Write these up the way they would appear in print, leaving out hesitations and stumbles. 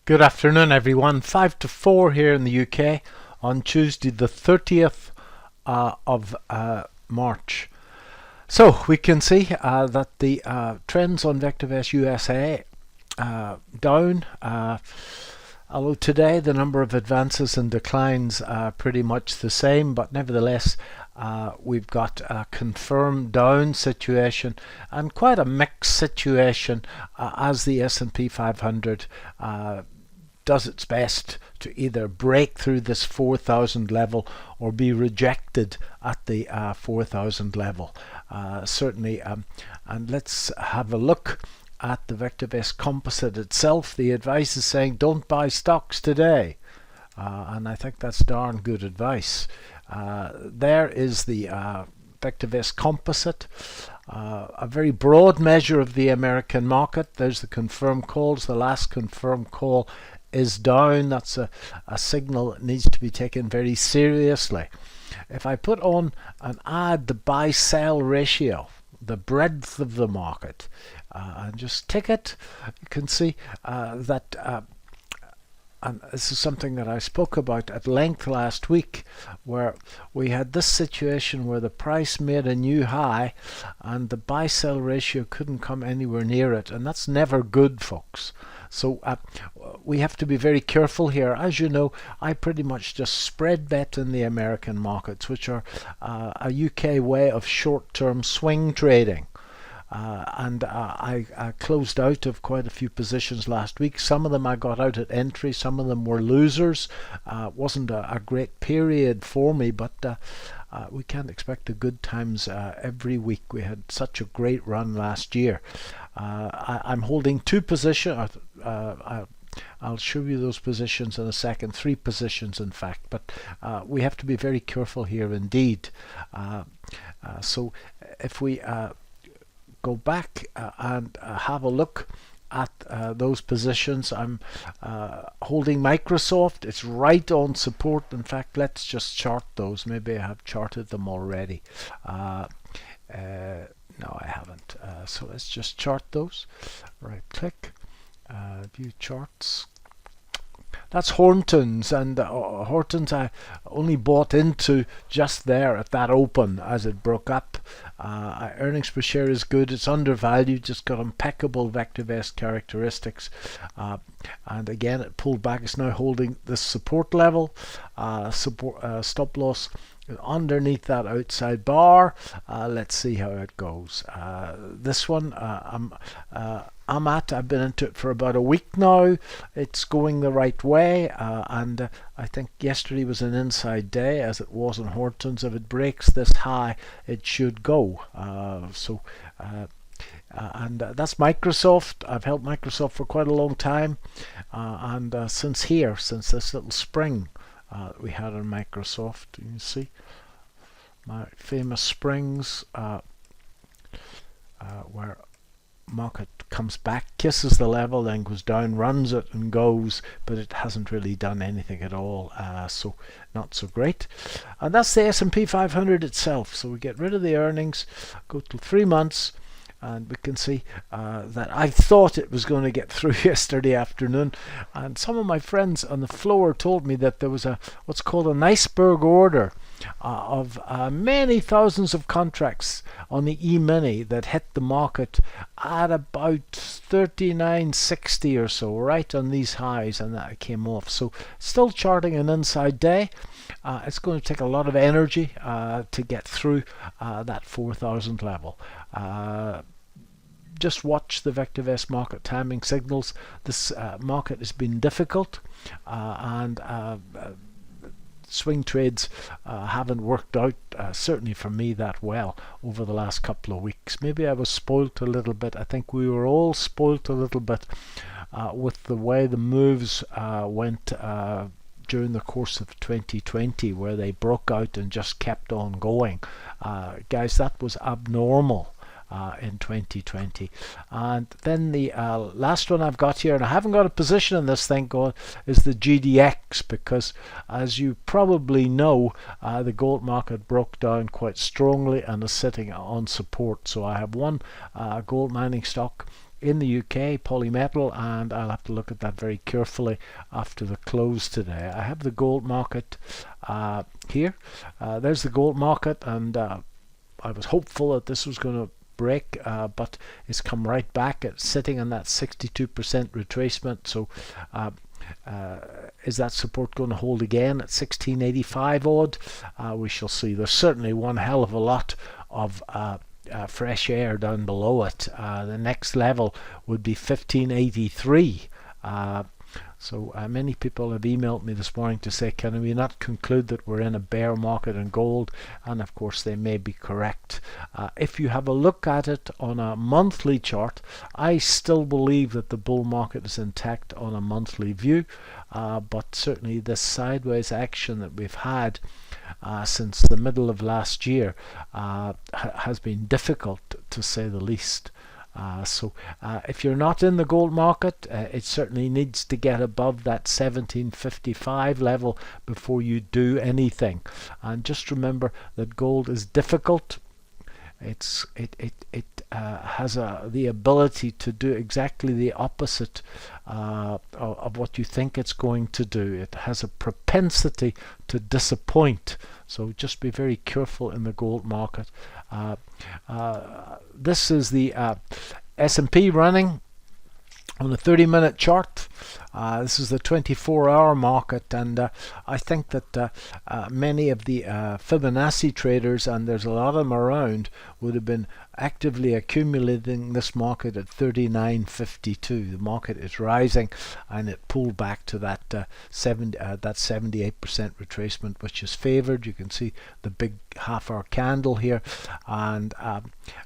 Good afternoon, everyone. 5 to 4 here in the UK on Tuesday, the 30th of March. So we can see that the trends on VectorVest USA down. Although today the number of advances and declines are pretty much the same, but nevertheless we've got a confirmed down situation and quite a mixed situation as the S&P 500 does its best to either break through this 4,000 level or be rejected at the 4,000 level. Certainly, and let's have a look at the VectorVest composite itself. The advice is saying don't buy stocks today, and I think that's darn good advice. There is the VectorVest composite, a very broad measure of the American market. There's the confirmed calls. The last confirmed call is down. That's a signal that needs to be taken very seriously. If I put on and add the buy-sell ratio, the breadth of the market, and just tick it, you can see that and this is something that I spoke about at length last week, where we had this situation where the price made a new high and the buy-sell ratio couldn't come anywhere near it, and that's never good, folks. So we have to be very careful here. As you know, I pretty much just spread bet in the American markets, which are a UK way of short-term swing trading. And I closed out of quite a few positions last week. Some of them I got out at entry, some of them were losers. Wasn't a great period for me, but we can't expect the good times every week. We had such a great run last year. I'm holding two positions. I'll show you those positions in a second, 3 positions in fact, but we have to be very careful here indeed. So if we go back and have a look at those positions. I'm holding Microsoft. It's right on support. In fact, let's just chart those. Maybe I have charted them already. No, I haven't. So let's just chart those. Right click, view charts. That's Horton's, and Horton's I only bought into just there at that open as it broke up. Earnings per share is good. It's undervalued, just got impeccable VectorVest characteristics. And again, it pulled back. It's now holding this support level. Stop loss underneath that outside bar. Let's see how it goes. This one I've been into it for about a week now. It's going the right way, and I think yesterday was an inside day, as it was in Horton's. If it breaks this high, it should go. And that's Microsoft. I've held Microsoft for quite a long time, and since this little spring we had on Microsoft, you can see my famous springs where market comes back, kisses the level, then goes down, runs it and goes, but it hasn't really done anything at all, so not so great. And that's the S&P 500 itself. So we get rid of the earnings, go to 3 months, and we can see that I thought it was going to get through yesterday afternoon, and some of my friends on the floor told me that there was what's called an iceberg order of many thousands of contracts on the E-mini that hit the market at about 39.60 or so, right on these highs, and that came off. So still charting an inside day. It's going to take a lot of energy to get through that 4,000 level. Just watch the VectorVest market timing signals. This market has been difficult, and swing trades haven't worked out, certainly for me, that well over the last couple of weeks. Maybe I was spoilt a little bit. I think we were all spoilt a little bit with the way the moves went during the course of 2020, where they broke out and just kept on going. Guys, that was abnormal in 2020. And then the last one I've got here, and I haven't got a position in this, thank God, is the GDX, because as you probably know, the gold market broke down quite strongly and is sitting on support. So I have one gold mining stock in the UK, polymetal, and I'll have to look at that very carefully after the close today. I have the gold market here. There's the gold market, and I was hopeful that this was going to break, but it's come right back. It's sitting on that 62% retracement. So is that support going to hold again at 1685 odd? We shall see. There's certainly one hell of a lot of fresh air down below it. The next level would be 1583. So many people have emailed me this morning to say, can we not conclude that we're in a bear market in gold? And of course they may be correct. If you have a look at it on a monthly chart, I still believe that the bull market is intact on a monthly view, but certainly this sideways action that we've had since the middle of last year has been difficult, to say the least. So if you're not in the gold market, it certainly needs to get above that 1755 level before you do anything. And just remember that gold is difficult. It has the ability to do exactly the opposite of what you think it's going to do. It has a propensity to disappoint. So just be very careful in the gold market. This is the S&P running on a 30-minute chart. This is the 24-hour market, and I think that many of the Fibonacci traders, and there's a lot of them around, would have been actively accumulating this market at 39.52. The market is rising, and it pulled back to that 78% retracement, which is favored. You can see the big half-hour candle here, and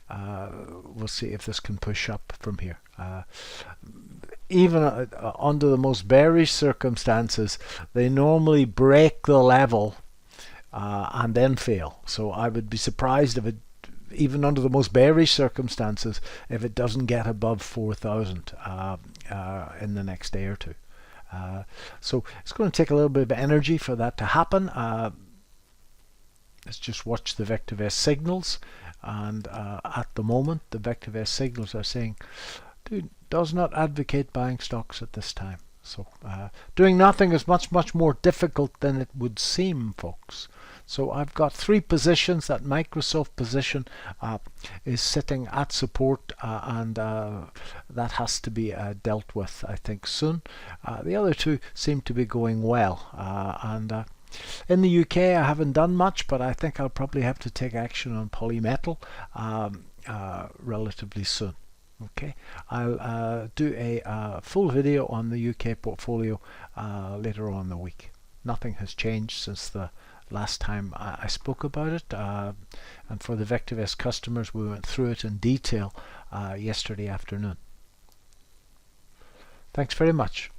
we'll see if this can push up from here. Even under the most bearish circumstances, they normally break the level and then fail. So I would be surprised if it, even under the most bearish circumstances, if it doesn't get above 4,000 in the next day or two. So it's going to take a little bit of energy for that to happen. Let's just watch the VectorVest signals, and at the moment the VectorVest signals are saying, does not advocate buying stocks at this time. So doing nothing is much more difficult than it would seem, folks. So I've got 3 positions. That Microsoft position is sitting at support, and that has to be dealt with, I think, soon. The other 2 seem to be going well, and in the UK I haven't done much, but I think I'll probably have to take action on polymetal relatively soon. Okay, I'll do a full video on the UK portfolio later on in the week. Nothing has changed since the last time I spoke about it, and for the VectorVest customers, we went through it in detail yesterday afternoon. Thanks very much.